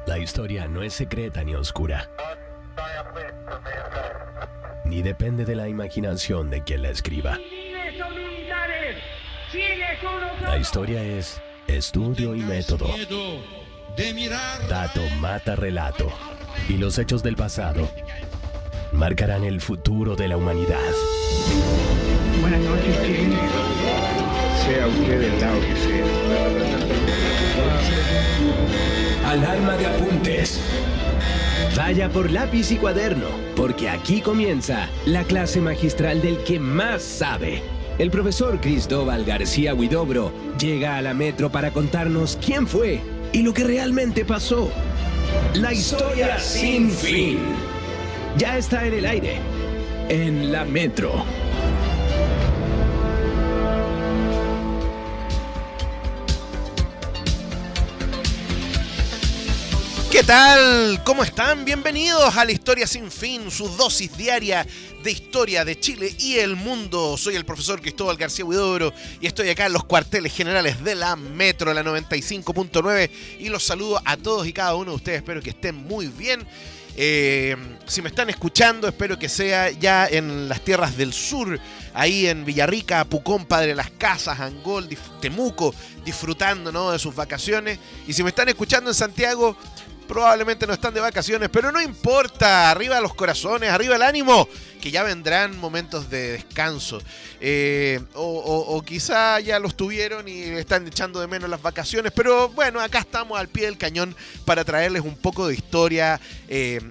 La historia no es secreta ni oscura, ni depende de la imaginación de quien la escriba. La historia es estudio y método. Dato mata relato, y los hechos del pasado marcarán el futuro de la humanidad. Buenas noches, Chile. Sea usted del lado que sea. Alarma de apuntes. Vaya por lápiz y cuaderno, porque aquí comienza la clase magistral del que más sabe. El profesor Cristóbal García Huidobro llega a la Metro para contarnos quién fue y lo que realmente pasó. La historia sin fin. Ya está en el aire, en la Metro. ¿Qué tal? ¿Cómo están? Bienvenidos a La Historia Sin Fin, su dosis diaria de historia de Chile y el mundo. Soy el profesor Cristóbal García Huidobro y estoy acá en los cuarteles generales de la Metro, la 95.9, y los saludo a todos y cada uno de ustedes. Espero que estén muy bien. Si me están escuchando, espero que sea ya en las tierras del sur, ahí en Villarrica, Pucón, Padre Las Casas, Angol, Temuco, disfrutando, ¿no?, de sus vacaciones. Y si me están escuchando en Santiago, probablemente no están de vacaciones, pero no importa. Arriba los corazones, arriba el ánimo, que ya vendrán momentos de descanso. O quizá ya los tuvieron y están echando de menos las vacaciones. Pero bueno, acá estamos al pie del cañón para traerles un poco de historia.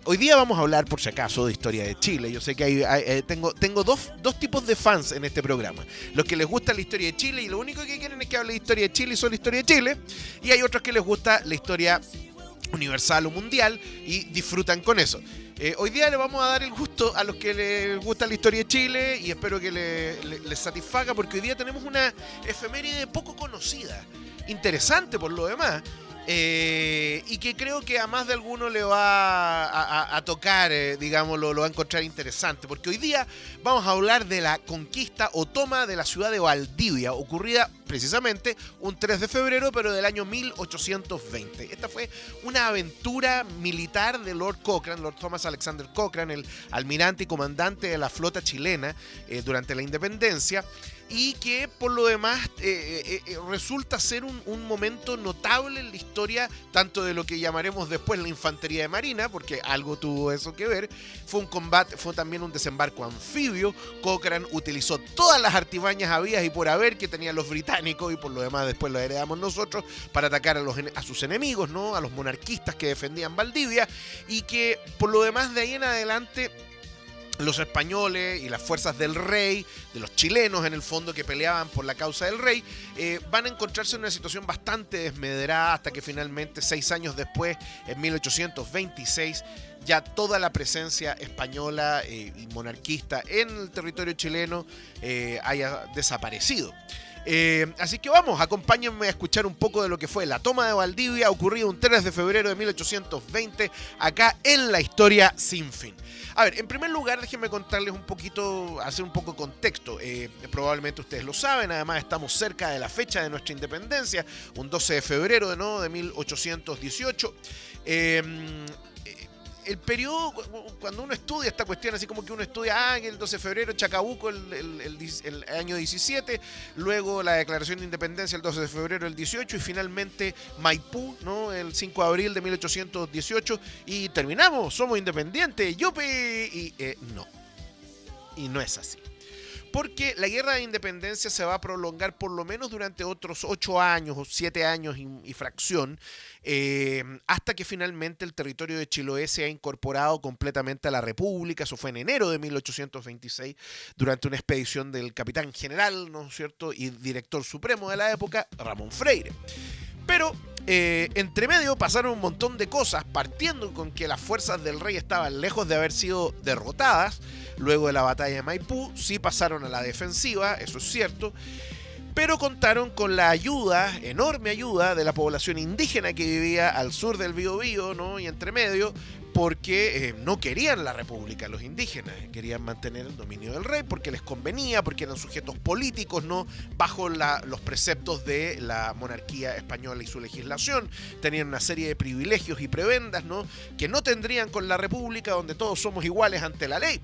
Hoy día vamos a hablar, por si acaso, de historia de Chile. Yo sé que tengo dos tipos de fans en este programa. Los que les gusta la historia de Chile y lo único que quieren es que hable de historia de Chile y solo historia de Chile. Y hay otros que les gusta la historia universal o mundial y disfrutan con eso. Hoy día le vamos a dar el gusto a los que les gusta la historia de Chile y espero que les satisfaga, porque hoy día tenemos una efeméride poco conocida, interesante por lo demás, y que creo que a más de alguno le va a tocar, digámoslo, lo va a encontrar interesante, porque hoy día vamos a hablar de la conquista o toma de la ciudad de Valdivia, ocurrida precisamente un 3 de febrero, pero del año 1820. Esta fue una aventura militar de Lord Cochrane, Lord Thomas Alexander Cochrane, el almirante y comandante de la flota chilena durante la independencia, y que por lo demás resulta ser un momento notable en la historia, tanto de lo que llamaremos después la infantería de marina, porque algo tuvo eso que ver. Fue un combate, fue también un desembarco anfibio. Cochrane utilizó todas las artimañas habidas y por haber que tenían los británicos, y por lo demás después lo heredamos nosotros, para atacar a sus enemigos, ¿no?, a los monarquistas que defendían Valdivia, y que por lo demás de ahí en adelante los españoles y las fuerzas del rey, de los chilenos en el fondo que peleaban por la causa del rey, van a encontrarse en una situación bastante desmedrada, hasta que finalmente 6 años después, en 1826, ya toda la presencia española y monarquista en el territorio chileno haya desaparecido. Así que vamos, acompáñenme a escuchar un poco de lo que fue la toma de Valdivia, ocurrido un 3 de febrero de 1820, acá en La Historia Sin Fin. A ver, en primer lugar, déjenme contarles un poquito, hacer un poco de contexto. Probablemente ustedes lo saben, además estamos cerca de la fecha de nuestra independencia, un 12 de febrero de 1818. El periodo, cuando uno estudia esta cuestión, así como que uno estudia, el 12 de febrero, Chacabuco el año 17, luego la declaración de independencia el 12 de febrero del 18, y finalmente Maipú, ¿no?, el 5 de abril de 1818, y terminamos, somos independientes, ¡yupi! Y no es así. Porque la guerra de independencia se va a prolongar por lo menos durante otros 8 años o 7 años y fracción, hasta que finalmente el territorio de Chiloé se ha incorporado completamente a la República. Eso fue en enero de 1826, durante una expedición del capitán general, ¿no es cierto?, y director supremo de la época, Ramón Freire. Pero entre medio pasaron un montón de cosas, partiendo con que las fuerzas del rey estaban lejos de haber sido derrotadas. Luego de la batalla de Maipú, sí pasaron a la defensiva, eso es cierto, pero contaron con la ayuda, enorme ayuda, de la población indígena que vivía al sur del Biobío, ¿no? Y entre medio, porque no querían la república los indígenas, querían mantener el dominio del rey porque les convenía, porque eran sujetos políticos, ¿no? Bajo los preceptos de la monarquía española y su legislación. Tenían una serie de privilegios y prebendas, ¿no? Que no tendrían con la república, donde todos somos iguales ante la ley.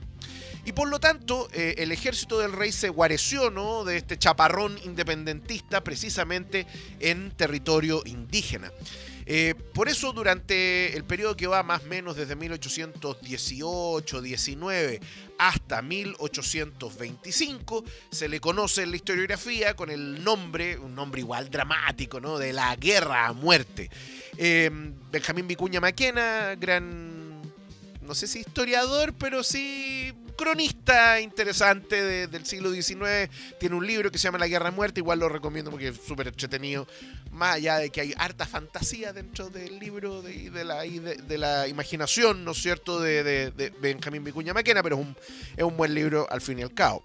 Y por lo tanto, el ejército del rey se guareció, ¿no? De este chaparrón independentista precisamente en territorio indígena. Por eso durante el periodo que va más o menos desde 1818-19 hasta 1825 se le conoce en la historiografía con el nombre, un nombre igual dramático, ¿no? De la guerra a muerte. Benjamín Vicuña Maquena, gran, no sé si historiador, pero sí cronista interesante del siglo XIX, tiene un libro que se llama La Guerra a Muerte, igual lo recomiendo porque es súper entretenido, más allá de que hay harta fantasía dentro del libro de la imaginación, ¿no es cierto?, de Benjamín Vicuña Maquena, pero es un buen libro al fin y al cabo,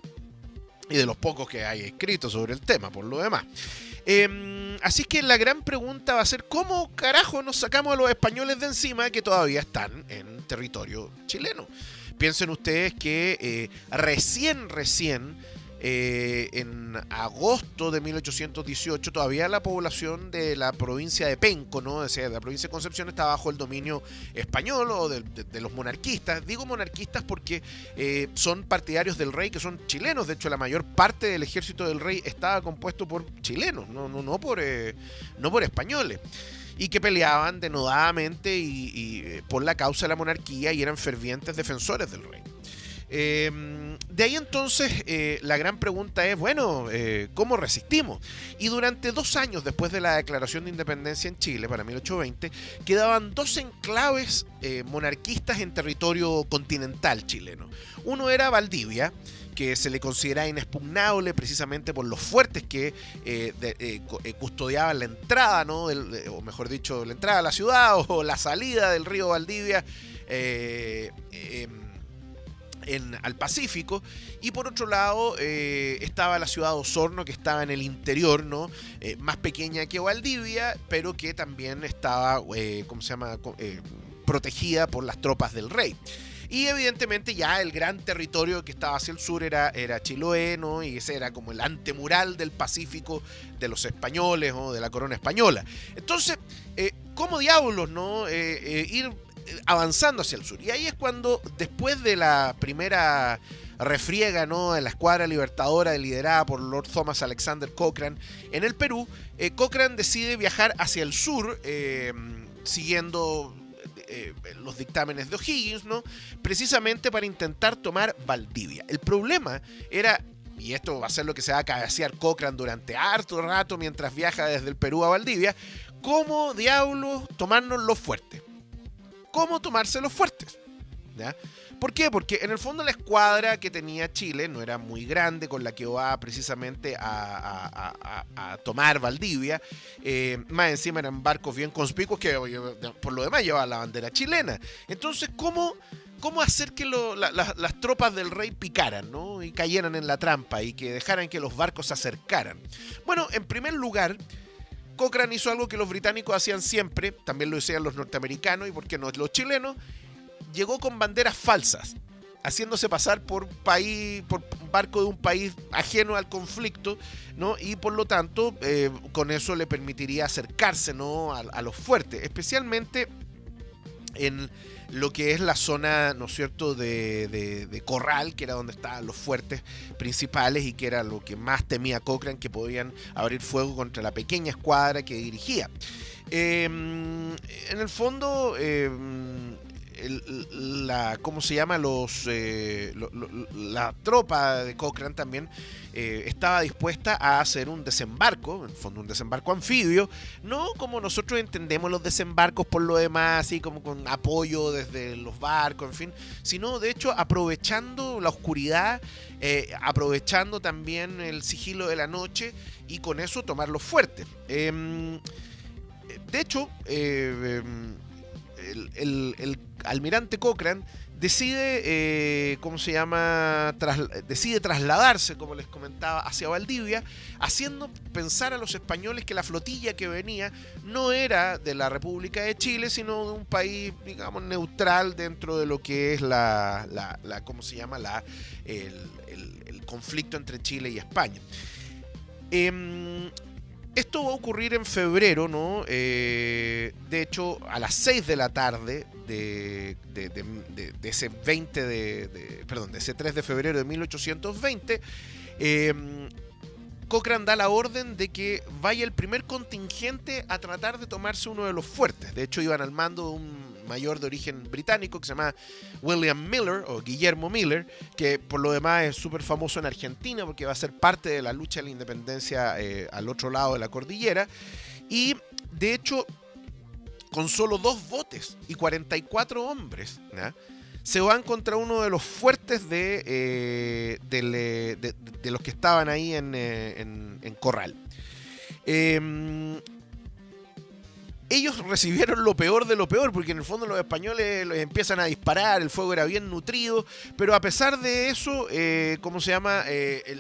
y de los pocos que hay escritos sobre el tema, por lo demás. Así que la gran pregunta va a ser ¿cómo carajo nos sacamos a los españoles de encima que todavía están en territorio chileno? Piensen ustedes que recién en agosto de 1818 todavía la población de la provincia de Penco, ¿no? O sea, la provincia de Concepción está bajo el dominio español o de los monarquistas. Digo monarquistas porque son partidarios del rey, que son chilenos. De hecho, la mayor parte del ejército del rey estaba compuesto por chilenos, no por españoles, y que peleaban denodadamente y por la causa de la monarquía y eran fervientes defensores del rey. De ahí entonces la gran pregunta es, bueno, ¿cómo resistimos? Y durante 2 años después de la declaración de independencia en Chile, para 1820, quedaban 2 enclaves monarquistas en territorio continental chileno. Uno era Valdivia, que se le considera inexpugnable precisamente por los fuertes que custodiaban la entrada, ¿no? O mejor dicho, la entrada a la ciudad o la salida del río Valdivia al Pacífico. Y por otro lado estaba la ciudad de Osorno, que estaba en el interior, ¿no? Más pequeña que Valdivia, pero que también estaba protegida por las tropas del rey. Y evidentemente ya el gran territorio que estaba hacia el sur era Chiloé, ¿no? Y ese era como el antemural del Pacífico de los españoles o de la corona española. Entonces, ¿cómo diablos, no? Ir avanzando hacia el sur. Y ahí es cuando, después de la primera refriega, ¿no?, de la escuadra libertadora liderada por Lord Thomas Alexander Cochrane en el Perú, Cochrane decide viajar hacia el sur, siguiendo los dictámenes de O'Higgins, ¿no?, precisamente para intentar tomar Valdivia. El problema era, y esto va a ser lo que se va a cabecear Cochrane durante harto rato mientras viaja desde el Perú a Valdivia, ¿cómo diablos tomarnos los fuertes? ¿Cómo tomarse los fuertes? ¿Ya? ¿Por qué? Porque en el fondo la escuadra que tenía Chile no era muy grande, con la que va precisamente a tomar Valdivia. Más encima eran barcos bien conspicuos que por lo demás llevaban la bandera chilena. Entonces, ¿cómo hacer que las tropas del rey picaran, ¿no?, y cayeran en la trampa y que dejaran que los barcos se acercaran? Bueno, en primer lugar, Cochrane hizo algo que los británicos hacían siempre, también lo hacían los norteamericanos y por qué no los chilenos. Llegó con banderas falsas, haciéndose pasar por un barco de un país ajeno al conflicto, ¿no? Y por lo tanto, con eso le permitiría acercarse, ¿no?, a los fuertes, especialmente en lo que es la zona, ¿no es cierto?, de Corral, que era donde estaban los fuertes principales y que era lo que más temía Cochrane, que podían abrir fuego contra la pequeña escuadra que dirigía. En el fondo, la tropa de Cochrane también estaba dispuesta a hacer un desembarco, en el fondo un desembarco anfibio, no como nosotros entendemos los desembarcos por lo demás, así como con apoyo desde los barcos, en fin, sino de hecho aprovechando la oscuridad, aprovechando también el sigilo de la noche y con eso tomar los fuertes. De hecho, el almirante Cochrane decide, decide trasladarse, como les comentaba, hacia Valdivia, haciendo pensar a los españoles que la flotilla que venía no era de la República de Chile, sino de un país, digamos, neutral dentro de lo que es el conflicto entre Chile y España. Esto va a ocurrir en febrero, ¿no? De hecho, a las 6 de la tarde de ese 3 de febrero de 1820, Cochrane da la orden de que vaya el primer contingente a tratar de tomarse uno de los fuertes. De hecho, iban al mando de un mayor de origen británico que se llama William Miller, o Guillermo Miller, que por lo demás es súper famoso en Argentina porque va a ser parte de la lucha de la independencia al otro lado de la cordillera. Y de hecho, con solo 2 botes y 44 hombres, ¿no?, se van contra uno de los fuertes de los que estaban ahí en Corral. Ellos recibieron lo peor de lo peor, porque en el fondo los españoles los empiezan a disparar, el fuego era bien nutrido, pero a pesar de eso,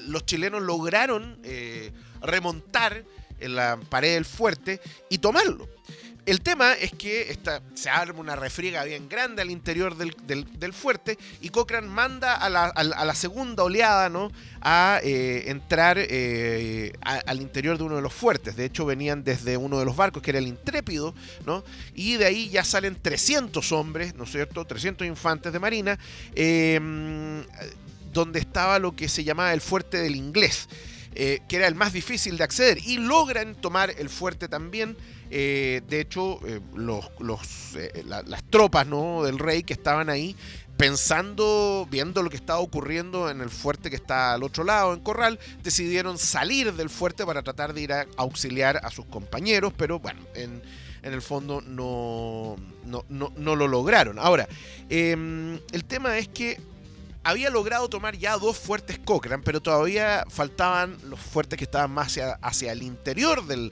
los chilenos lograron remontar en la pared del fuerte y tomarlo. El tema es que se arma una refriega bien grande al interior del fuerte, y Cochrane manda a la segunda oleada, ¿no?, a entrar al interior de uno de los fuertes. De hecho, venían desde uno de los barcos, que era el Intrépido, ¿no?, y de ahí ya salen 300 hombres, ¿no es cierto?, 300 infantes de marina, donde estaba lo que se llamaba el fuerte del Inglés, que era el más difícil de acceder, y logran tomar el fuerte también. De hecho, las tropas, ¿no?, del rey que estaban ahí, viendo lo que estaba ocurriendo en el fuerte que está al otro lado, en Corral, decidieron salir del fuerte para tratar de ir a auxiliar a sus compañeros, pero bueno, en el fondo no lo lograron. Ahora, el tema es que había logrado tomar ya 2 fuertes Cochrane, pero todavía faltaban los fuertes que estaban más hacia el interior del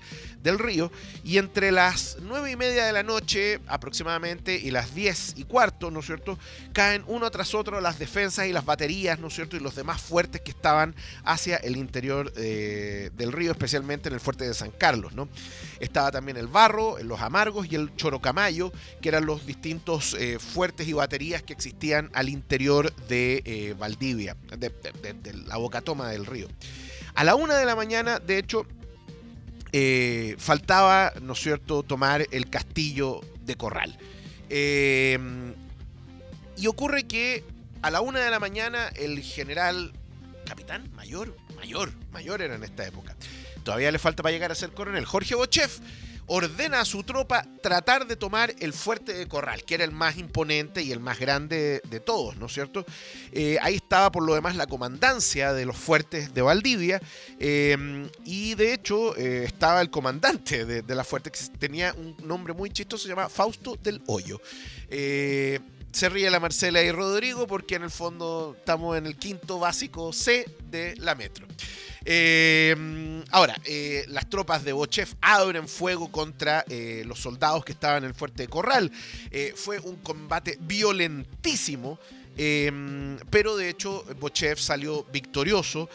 río, y entre las 9:30 de la noche aproximadamente y las 10:15, ¿no es cierto?, caen uno tras otro las defensas y las baterías, ¿no es cierto?, y los demás fuertes que estaban hacia el interior del río, especialmente en el fuerte de San Carlos, ¿no? Estaba también el Barro, los Amargos y el Chorocamayo, que eran los distintos fuertes y baterías que existían al interior de Valdivia, de la bocatoma del río. A la 1 de la mañana, de hecho, faltaba, ¿no es cierto?, tomar el castillo de Corral. Y ocurre que a la 1 de la mañana el general, capitán, mayor era en esta época, todavía le falta para llegar a ser coronel, Jorge Beauchef, ordena a su tropa tratar de tomar el fuerte de Corral, que era el más imponente y el más grande de todos, ¿no es cierto? Ahí estaba por lo demás la comandancia de los fuertes de Valdivia, y de hecho estaba el comandante de la fuerte, que tenía un nombre muy chistoso, se llama Fausto del Hoyo. Se ríe la Marcela y Rodrigo porque en el fondo estamos en el 5º básico C de la metro. Ahora, las tropas de Beauchef abren fuego contra los soldados que estaban en el fuerte de Corral. Fue un combate violentísimo, pero de hecho Beauchef salió victorioso.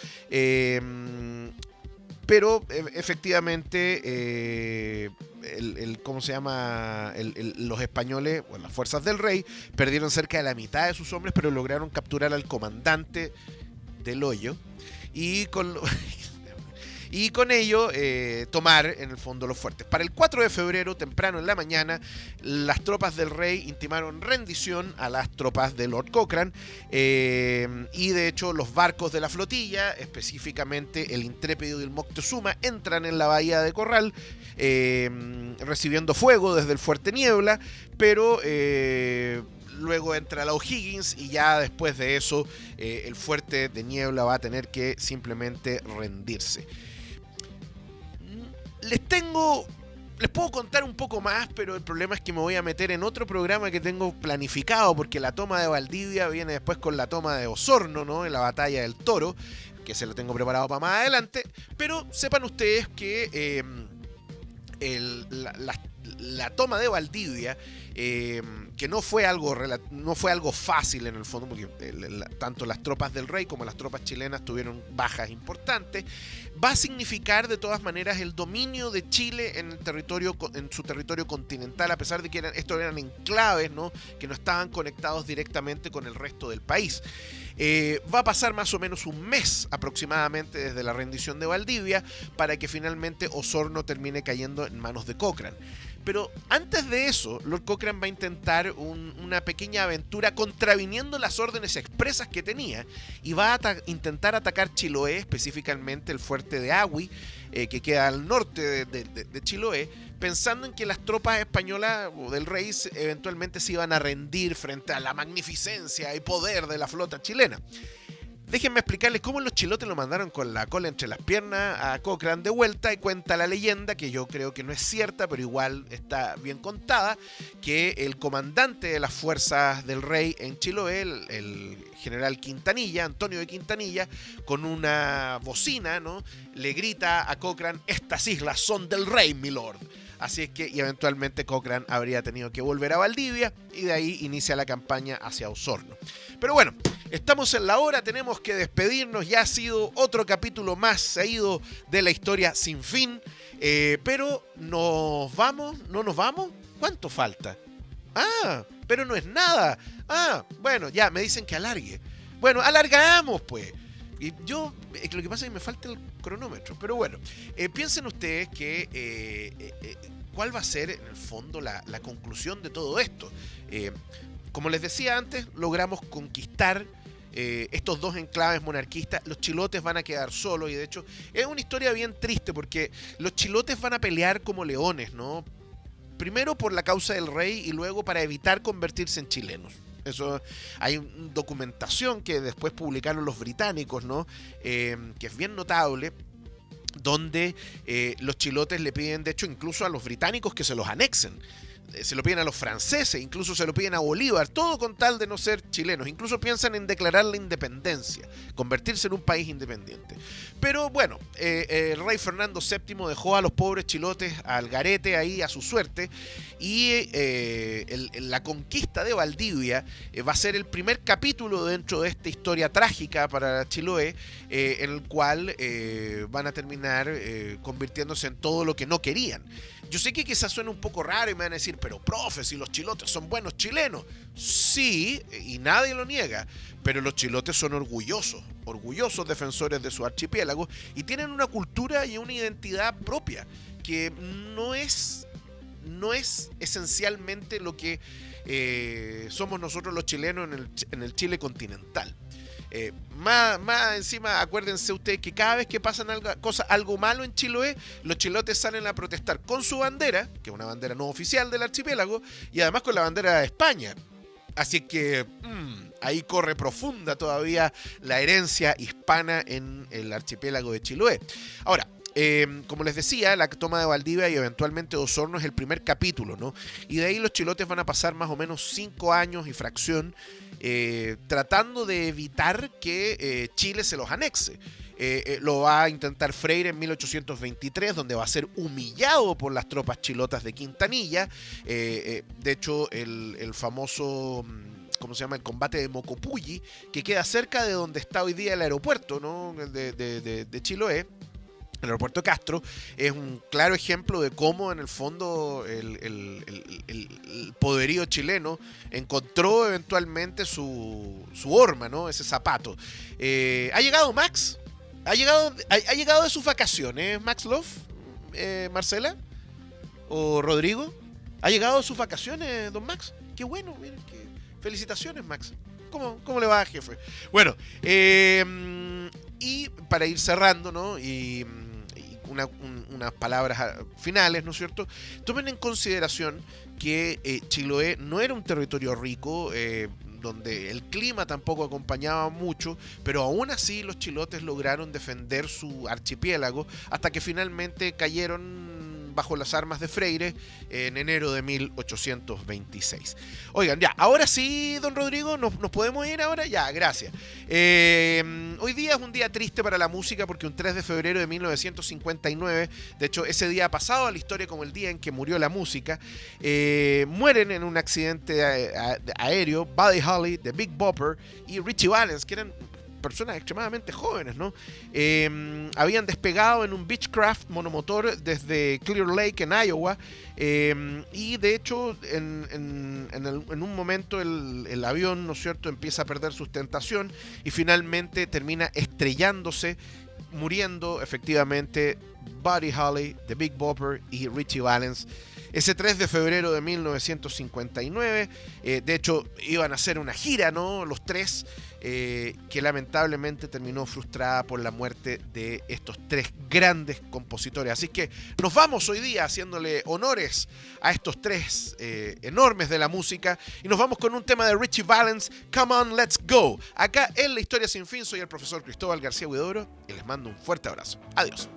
Pero efectivamente los españoles, bueno, las fuerzas del rey, perdieron cerca de la mitad de sus hombres, pero lograron capturar al comandante del Hoyo y con ello tomar en el fondo los fuertes. Para el 4 de febrero, temprano en la mañana, las tropas del rey intimaron rendición a las tropas de Lord Cochrane, y de hecho los barcos de la flotilla, específicamente el Intrépido y el Moctezuma, entran en la bahía de Corral, recibiendo fuego desde el fuerte Niebla, pero luego entra la O'Higgins, y ya después de eso el fuerte de Niebla va a tener que simplemente rendirse. Les puedo contar un poco más, pero el problema es que me voy a meter en otro programa que tengo planificado, porque la toma de Valdivia viene después con la toma de Osorno, ¿no?, en la batalla del Toro, que se lo tengo preparado para más adelante. Pero sepan ustedes que la toma de Valdivia, que no fue algo fácil en el fondo, porque tanto las tropas del rey como las tropas chilenas tuvieron bajas importantes, va a significar de todas maneras el dominio de Chile en su territorio continental, a pesar de que estos eran enclaves, ¿no?, que no estaban conectados directamente con el resto del país. Va a pasar más o menos un mes aproximadamente desde la rendición de Valdivia para que finalmente Osorno termine cayendo en manos de Cochrane. Pero antes de eso, Lord Cochrane va a intentar una pequeña aventura contraviniendo las órdenes expresas que tenía y va a intentar atacar Chiloé, específicamente el fuerte de Agüi, que queda al norte de Chiloé, pensando en que las tropas españolas o del rey eventualmente se iban a rendir frente a la magnificencia y poder de la flota chilena. Déjenme explicarles cómo los chilotes lo mandaron con la cola entre las piernas a Cochrane de vuelta, y cuenta la leyenda, que yo creo que no es cierta, pero igual está bien contada, que el comandante de las fuerzas del rey en Chiloé, el general Quintanilla, Antonio de Quintanilla, con una bocina, ¿no?, le grita a Cochrane: "Estas islas son del rey, mi lord". Así es que, y eventualmente Cochrane habría tenido que volver a Valdivia, y de ahí inicia la campaña hacia Osorno. Pero bueno, estamos en la hora, tenemos que despedirnos, ya ha sido otro capítulo más seguido de la historia sin fin, pero ¿nos vamos? ¿No nos vamos? ¿Cuánto falta? Ah, pero no es nada. Ah, bueno, ya, me dicen que alargue. Bueno, alargamos pues. Y yo, lo que pasa es que me falta el cronómetro, pero bueno, piensen ustedes que cuál va a ser en el fondo la conclusión de todo esto. Como les decía antes, logramos conquistar estos dos enclaves monarquistas. Los chilotes van a quedar solos, y de hecho es una historia bien triste porque los chilotes van a pelear como leones, ¿no? Primero por la causa del rey y luego para evitar convertirse en chilenos. Eso, hay documentación que después publicaron los británicos, ¿no?, que es bien notable, donde los chilotes le piden, de hecho, incluso a los británicos que se los anexen. Se lo piden a los franceses, incluso se lo piden a Bolívar, todo con tal de no ser chilenos. Incluso piensan en declarar la independencia, convertirse en un país independiente. Pero bueno, el rey Fernando VII dejó a los pobres chilotes al garete ahí, a su suerte, y la conquista de Valdivia va a ser el primer capítulo dentro de esta historia trágica para Chiloé, en el cual van a terminar convirtiéndose en todo lo que no querían. Yo sé que quizás suena un poco raro y me van a decir: pero profe, si los chilotes son buenos chilenos. Sí, y nadie lo niega, pero los chilotes son orgullosos defensores de su archipiélago, y tienen una cultura y una identidad propia que no es esencialmente lo que somos nosotros los chilenos en el Chile continental. Más encima, acuérdense ustedes que cada vez que pasan algo malo en Chiloé, los chilotes salen a protestar con su bandera, que es una bandera no oficial del archipiélago, y además con la bandera de España. Así que ahí corre profunda todavía la herencia hispana en el archipiélago de Chiloé. Ahora, como les decía, la toma de Valdivia y eventualmente Osorno es el primer capítulo, ¿no? Y de ahí los chilotes van a pasar más o menos 5 años y fracción tratando de evitar que Chile se los anexe. Lo va a intentar Freire en 1823, donde va a ser humillado por las tropas chilotas de Quintanilla. De hecho, el famoso, ¿cómo se llama?, el combate de Mocopulli, que queda cerca de donde está hoy día el aeropuerto, ¿no?, de Chiloé. El aeropuerto de Castro es un claro ejemplo de cómo en el fondo el poderío chileno encontró eventualmente su horma, ¿no?, ese zapato. ¿Ha llegado Max? ¿Ha llegado de sus vacaciones Max Love? ¿Marcela? ¿O Rodrigo? ¿Ha llegado de sus vacaciones, don Max? Qué bueno, miren, felicitaciones, Max. ¿Cómo le va, jefe? Bueno, y para ir cerrando, ¿no?, y unas palabras finales, ¿no es cierto? Tomen en consideración que Chiloé no era un territorio rico, donde el clima tampoco acompañaba mucho, pero aún así los chilotes lograron defender su archipiélago hasta que finalmente cayeron bajo las armas de Freire en enero de 1826. Oigan, ya, ahora sí, don Rodrigo, ¿nos podemos ir ahora? Ya, gracias. Hoy día es un día triste para la música porque un 3 de febrero de 1959, de hecho ese día ha pasado a la historia como el día en que murió la música, mueren en un accidente aéreo Buddy Holly, The Big Bopper y Richie Valens, que eran personas extremadamente jóvenes, ¿no? Habían despegado en un Beechcraft monomotor desde Clear Lake en Iowa, y de hecho en un momento el avión, ¿no es cierto?, empieza a perder sustentación y finalmente termina estrellándose, muriendo efectivamente Buddy Holly, The Big Bopper y Richie Valens. Ese 3 de febrero de 1959, de hecho iban a hacer una gira, ¿no?, los tres, que lamentablemente terminó frustrada por la muerte de estos tres grandes compositores. Así que nos vamos hoy día haciéndole honores a estos tres enormes de la música y nos vamos con un tema de Richie Valens, Come On, Let's Go. Acá en La Historia Sin Fin soy el profesor Cristóbal García Huidobro y les mando un fuerte abrazo. Adiós.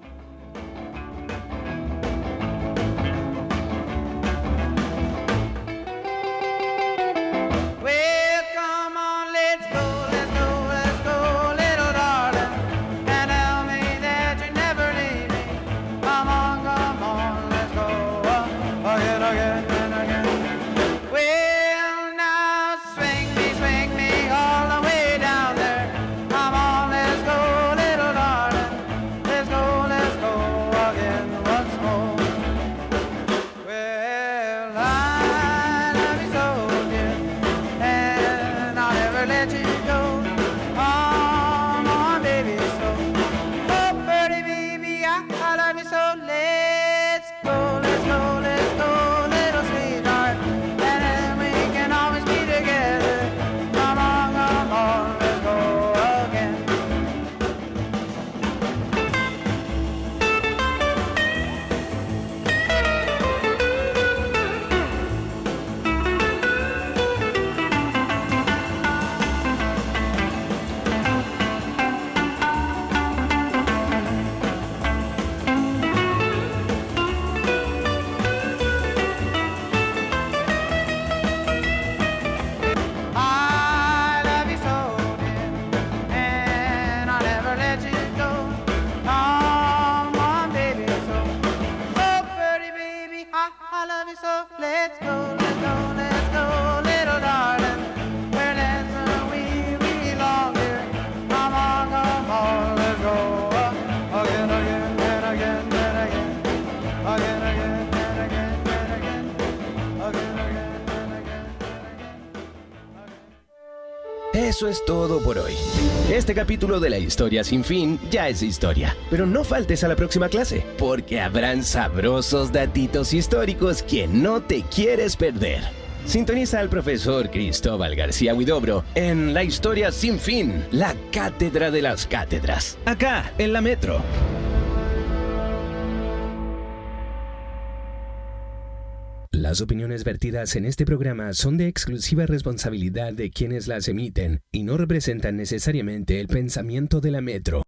Eso es todo por hoy. Este capítulo de La Historia Sin Fin ya es historia. Pero no faltes a la próxima clase, porque habrán sabrosos datitos históricos que no te quieres perder. Sintoniza al profesor Cristóbal García Huidobro en La Historia Sin Fin, la cátedra de las cátedras. Acá, en la Metro. Las opiniones vertidas en este programa son de exclusiva responsabilidad de quienes las emiten y no representan necesariamente el pensamiento de la Metro.